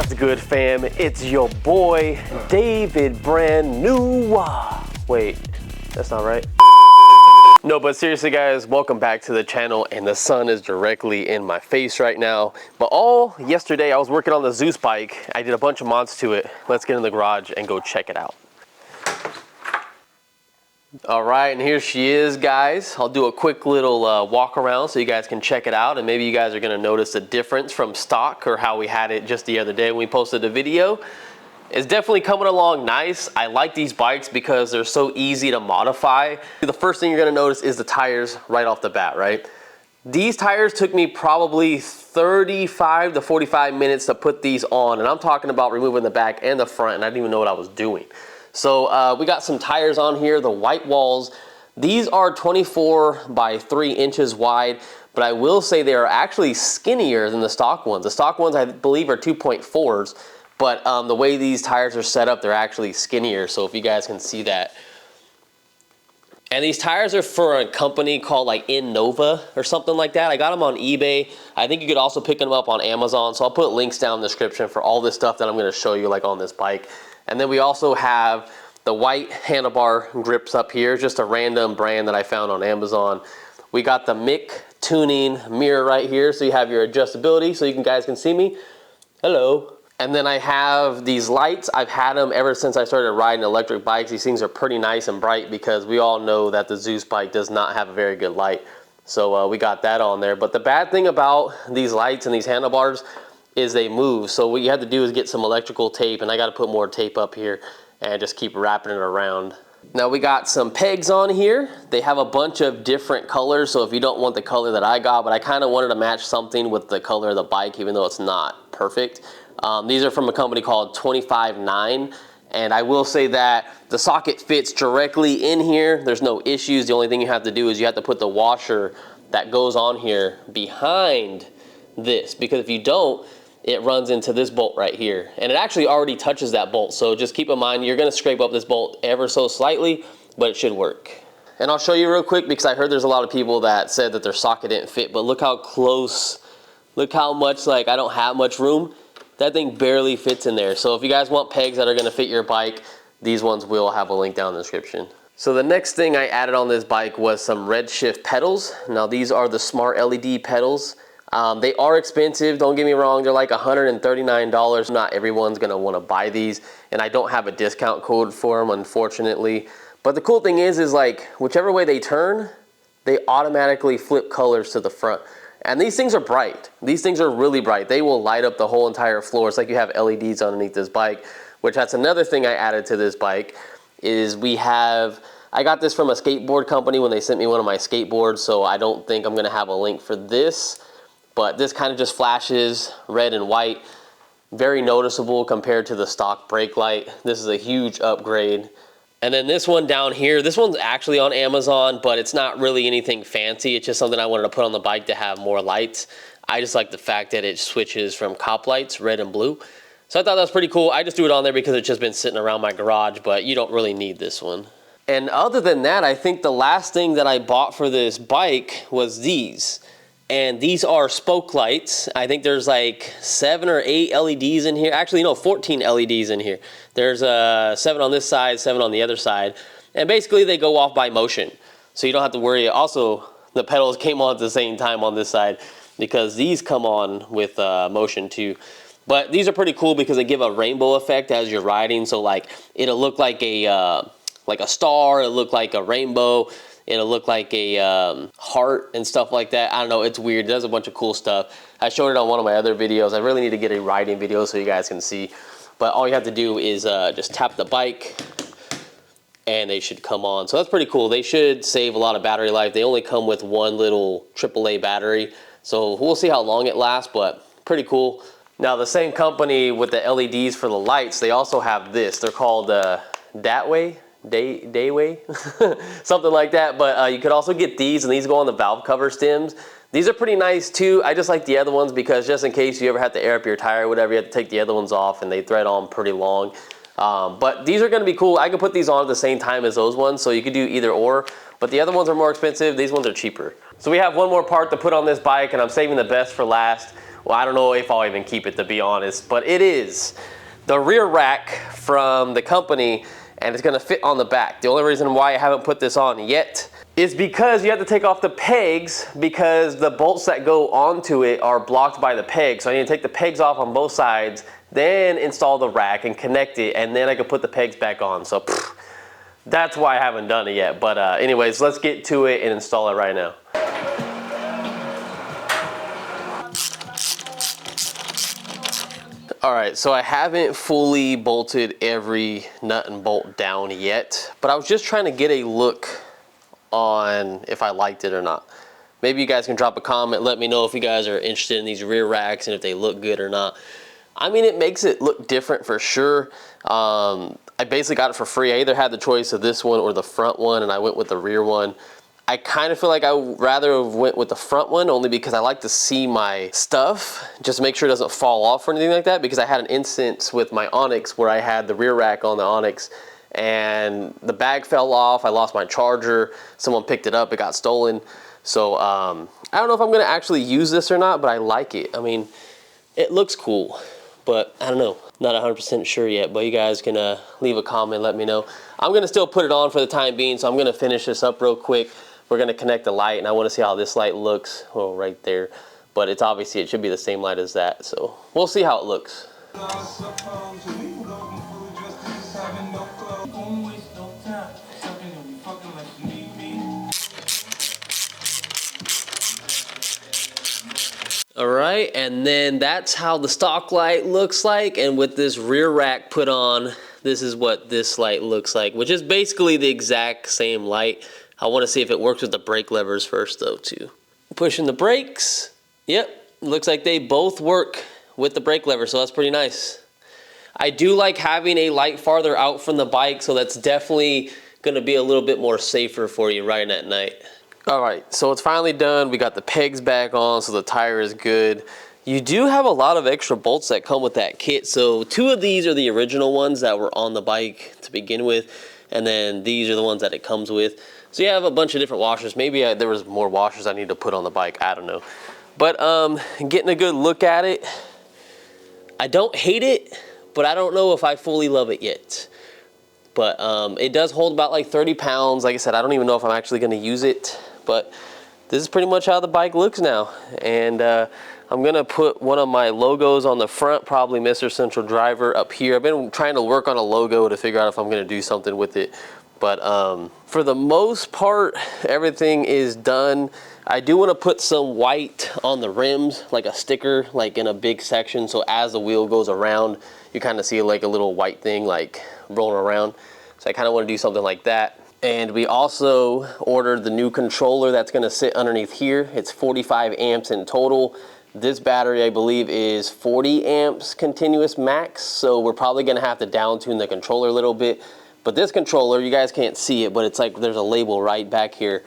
What's good, fam? It's your boy, David Brand New. Wait, that's not right. No, but seriously, guys, welcome back to the channel, and the sun is directly in my face right now. But all yesterday, I was working on the ZOOZ bike. I did a bunch of mods to it. Let's get in the garage and go check it out. All right, and here she is, guys. I'll do a quick little walk around so you guys can check it out, and maybe you guys are gonna notice a difference from stock or how we had it just the other day when we posted the video. It's definitely coming along nice. I like these bikes because they're so easy to modify. The first thing you're gonna notice is the tires right off the bat, right? These tires took me probably 35 to 45 minutes to put these on, and I'm talking about removing the back and the front, and I didn't even know what I was doing. So we got some tires on here, the white walls. These are 24 by 3 inches wide, but I will say they are actually skinnier than the stock ones. The stock ones, I believe, are 2.4s, but the way these tires are set up, they're actually skinnier. So if you guys can see that. And these tires are for a company called like Innova or something like that. I got them on eBay. I think you could also pick them up on Amazon. So I'll put links down in the description for all this stuff that I'm gonna show you like on this bike. And then we also have the white handlebar grips up here, just a random brand that I found on Amazon. We got the Mick tuning mirror right here, so you have your adjustability so you guys can see me. Hello. And then I have these lights. I've had them ever since I started riding electric bikes. These things are pretty nice and bright because we all know that the ZOOZ bike does not have a very good light. So we got that on there. But the bad thing about these lights and these handlebars is they move. So what you have to do is get some electrical tape, and I got to put more tape up here and just keep wrapping it around. Now we got some pegs on here. They have a bunch of different colors, so if you don't want the color that I got, but I kind of wanted to match something with the color of the bike, even though it's not perfect. These are from a company called 25-9, and I will say that the socket fits directly in here. There's no issues. The only thing you have to do is you have to put the washer that goes on here behind this, because if you don't, it runs into this bolt right here, and it actually already touches that bolt. So just keep in mind, you're gonna scrape up this bolt ever so slightly, but it should work. And I'll show you real quick because I heard there's a lot of people that said that their socket didn't fit, but look how close, look how much, like, I don't have much room. That thing barely fits in there. So if you guys want pegs that are gonna fit your bike, these ones will have a link down in the description. So the next thing I added on this bike was some Redshift pedals. Now these are the smart LED pedals. They are expensive, don't get me wrong, they're like $139. Not everyone's gonna wanna buy these, and I don't have a discount code for them, unfortunately. But the cool thing is like, whichever way they turn, they automatically flip colors to the front. And these things are bright. These things are really bright. They will light up the whole entire floor. It's like you have LEDs underneath this bike, which that's another thing I added to this bike, is I got this from a skateboard company when they sent me one of my skateboards, so I don't think I'm gonna have a link for this. But this kind of just flashes red and white, very noticeable compared to the stock brake light. This is a huge upgrade. And then this one down here, this one's actually on Amazon, but it's not really anything fancy. It's just something I wanted to put on the bike to have more lights. I just like the fact that it switches from cop lights, red and blue. So I thought that was pretty cool. I just threw it on there because it's just been sitting around my garage, but you don't really need this one. And other than that, I think the last thing that I bought for this bike was these. And these are spoke lights. I think there's like 7 or 8 LEDs in here. Actually, no, 14 LEDs in here. There's 7 on this side, 7 on the other side. And basically they go off by motion. So you don't have to worry. Also, the pedals came on at the same time on this side because these come on with motion too. But these are pretty cool because they give a rainbow effect as you're riding. So like, it'll look like a star, it'll look like a rainbow. It'll look like a heart and stuff like that. I don't know, it's weird. It does a bunch of cool stuff. I showed it on one of my other videos. I really need to get a riding video so you guys can see. But all you have to do is just tap the bike and they should come on. So that's pretty cool. They should save a lot of battery life. They only come with one little AAA battery. So we'll see how long it lasts, but pretty cool. Now the same company with the LEDs for the lights, they also have this. They're called Dayway, something like that. But you could also get these, and these go on the valve cover stems. These are pretty nice too. I just like the other ones because just in case you ever have to air up your tire or whatever, you have to take the other ones off, and they thread on pretty long. But these are gonna be cool. I can put these on at the same time as those ones, so you could do either or. But the other ones are more expensive. These ones are cheaper. So we have one more part to put on this bike, and I'm saving the best for last. Well, I don't know if I'll even keep it, to be honest, but it is the rear rack from the company, and it's gonna fit on the back. The only reason why I haven't put this on yet is because you have to take off the pegs, because the bolts that go onto it are blocked by the pegs. So I need to take the pegs off on both sides, then install the rack and connect it, and then I can put the pegs back on. So that's why I haven't done it yet. But anyways, let's get to it and install it right now. All right, so I haven't fully bolted every nut and bolt down yet, but I was just trying to get a look on if I liked it or not. Maybe you guys can drop a comment, let me know if you guys are interested in these rear racks and if they look good or not. I mean, it makes it look different for sure. I basically got it for free. I either had the choice of this one or the front one, and I went with the rear one. I kind of feel like I would rather have went with the front one, only because I like to see my stuff, just to make sure it doesn't fall off or anything like that, because I had an instance with my Onyx where I had the rear rack on the Onyx and the bag fell off. I lost my charger. Someone picked it up. It got stolen. So I don't know if I'm going to actually use this or not, but I like it. I mean, it looks cool, but I don't know. Not 100% sure yet, but you guys can leave a comment, let me know. I'm going to still put it on for the time being, so I'm going to finish this up real quick. We're going to connect the light, and I want to see how this light looks. Oh, right there. But it's obviously, it should be the same light as that, so we'll see how it looks. All right, and then that's how the stock light looks like, and with this rear rack put on, this is what this light looks like, which is basically the exact same light. I want to see if it works with the brake levers first though too. Pushing the brakes, yep, looks like they both work with the brake lever, so that's pretty nice. I do like having a light farther out from the bike, so that's definitely going to be a little bit more safer for you riding at night. All right, so it's finally done. We got the pegs back on, so the tire is good. You do have a lot of extra bolts that come with that kit. So 2 of these are the original ones that were on the bike to begin with, and then these are the ones that it comes with. So you have a bunch of different washers. Maybe there was more washers I need to put on the bike, I don't know. But getting a good look at it, I don't hate it, but I don't know if I fully love it yet. But it does hold about like 30 pounds. Like I said, I don't even know if I'm actually gonna use it, but this is pretty much how the bike looks now. And I'm gonna put one of my logos on the front, probably MrCentralDriver up here. I've been trying to work on a logo to figure out if I'm gonna do something with it. But for the most part, everything is done. I do want to put some white on the rims, like a sticker, like in a big section. So as the wheel goes around, you kind of see like a little white thing like rolling around. So I kind of want to do something like that. And we also ordered the new controller that's going to sit underneath here. It's 45 amps in total. This battery, I believe, is 40 amps continuous max. So we're probably going to have to down tune the controller a little bit. But this controller, you guys can't see it, but it's like there's a label right back here,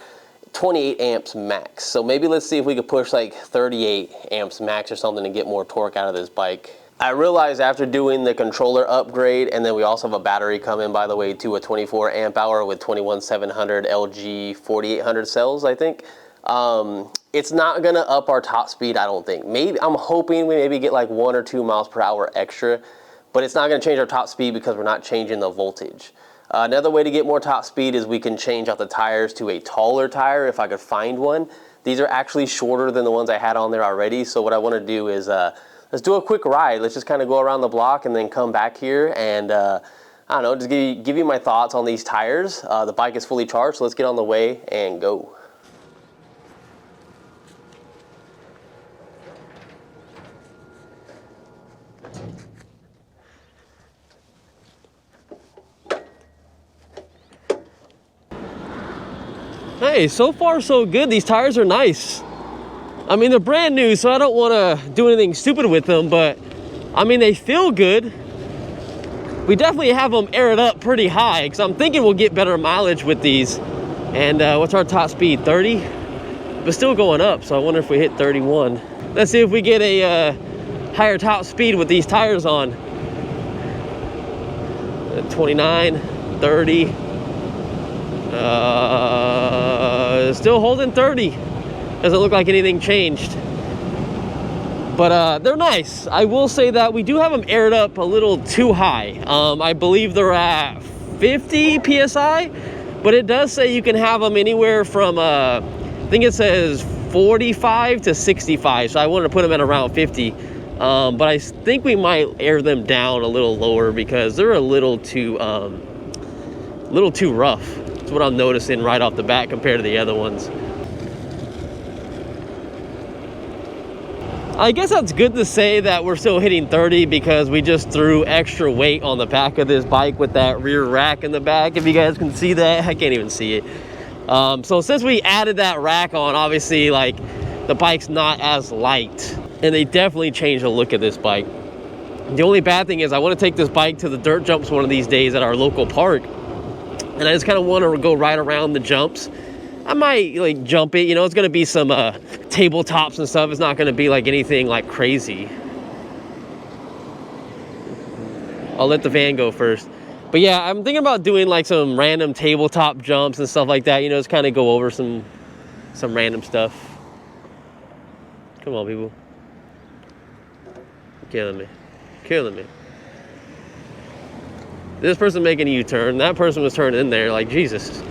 28 amps max. So maybe let's see if we could push like 38 amps max or something to get more torque out of this bike. I realized after doing the controller upgrade, and then we also have a battery coming, by the way, to a 24 amp hour with 21700 LG 4800 cells, I think. It's not gonna up our top speed, I don't think. Maybe, I'm hoping we maybe get like 1 or 2 miles per hour extra, but it's not gonna change our top speed because we're not changing the voltage. Another way to get more top speed is we can change out the tires to a taller tire if I could find one. These are actually shorter than the ones I had on there already. So what I want to do is let's do a quick ride. Let's just kind of go around the block and then come back here and I don't know, just give you my thoughts on these tires. The bike is fully charged, so let's get on the way and go. Hey, so far so good. These tires are nice. I mean, they're brand new, so I don't want to do anything stupid with them, but I mean, they feel good. We definitely have them aired up pretty high because I'm thinking we'll get better mileage with these. And what's our top speed? 30? But still going up, so I wonder if we hit 31. Let's see if we get a higher top speed with these tires on. 29, 30. Still holding 30. Doesn't look like anything changed. But they're nice. I will say that we do have them aired up a little too high. I believe they're at 50 PSI, but it does say you can have them anywhere from, I think it says 45 to 65. So I wanted to put them at around 50. But I think we might air them down a little lower because they're a little too rough. That's what I'm noticing right off the bat compared to the other ones. I guess that's good to say that we're still hitting 30 because we just threw extra weight on the back of this bike with that rear rack in the back. If you guys can see that, I can't even see it. So since we added that rack on, obviously like the bike's not as light, and they definitely changed the look of this bike. The only bad thing is I want to take this bike to the dirt jumps one of these days at our local park, and I just kind of want to go right around the jumps. I might like jump it, you know, it's going to be some tabletops and stuff. It's not going to be like anything like crazy. I'll let the van go first. But yeah, I'm thinking about doing like some random tabletop jumps and stuff like that. You know, just kind of go over some random stuff. Come on, people. Killing me. Killing me. This person making a U-turn. That person was turning in there like, Jesus.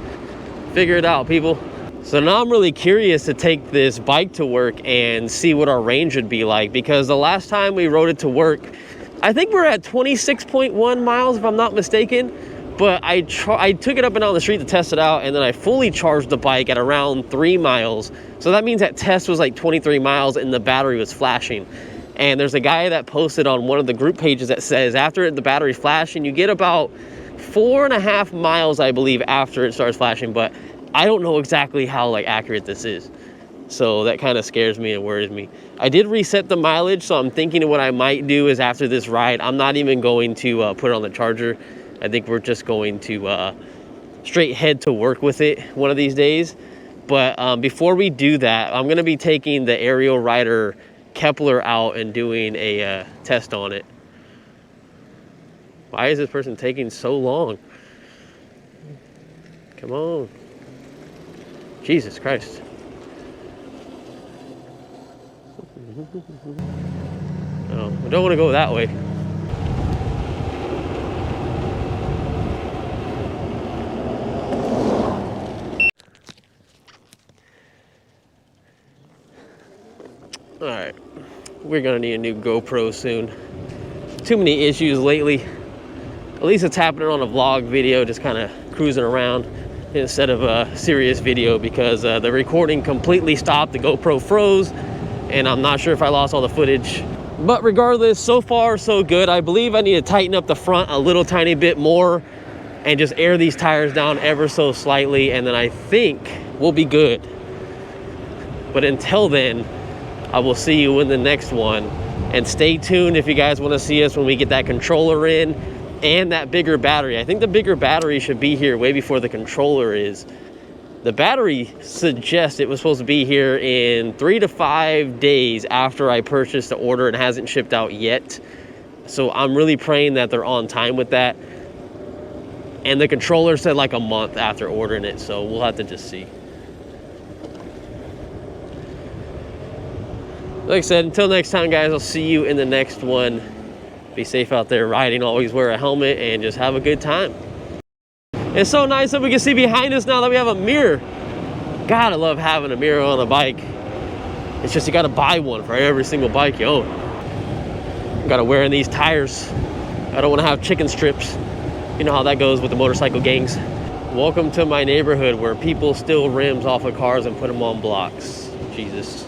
Figure it out, people. So now I'm really curious to take this bike to work and see what our range would be like, because the last time we rode it to work, I think we're at 26.1 miles if I'm not mistaken, but I took it up and down the street to test it out, and then I fully charged the bike at around 3 miles. So that means that test was like 23 miles and the battery was flashing. And there's a guy that posted on one of the group pages that says after the battery's flashing, you get about 4.5 miles, I believe, after it starts flashing, but I don't know exactly how like accurate this is. So that kind of scares me and worries me. I did reset the mileage, so I'm thinking of what I might do is after this ride, I'm not even going to put it on the charger. I think we're just going to straight head to work with it one of these days. But before we do that, I'm going to be taking the aerial rider Kepler out and doing a test on it. Why is this person taking so long? Come on. Jesus Christ. Oh, I don't want to go that way. All right, we're gonna need a new GoPro soon. Too many issues lately. At least it's happening on a vlog video, just kind of cruising around instead of a serious video, because the recording completely stopped. The GoPro froze, and I'm not sure if I lost all the footage. But regardless, so far so good. I believe I need to tighten up the front a little tiny bit more and just air these tires down ever so slightly, and then I think we'll be good. But until then, I will see you in the next one, and stay tuned if you guys want to see us when we get that controller in and that bigger battery. I think the bigger battery should be here way before the controller is. The battery suggests it was supposed to be here in 3 to 5 days after I purchased the order and hasn't shipped out yet. So I'm really praying that they're on time with that. And the controller said like a month after ordering it, so we'll have to just see. Like I said, until next time, guys, I'll see you in the next one. Be safe out there riding, always wear a helmet, and just have a good time. It's so nice that we can see behind us now that we have a mirror. God, I love having a mirror on a bike. It's just you gotta buy one for every single bike you own. Gotta wear in these tires. I don't wanna have chicken strips. You know how that goes with the motorcycle gangs. Welcome to my neighborhood where people steal rims off of cars and put them on blocks. Jesus.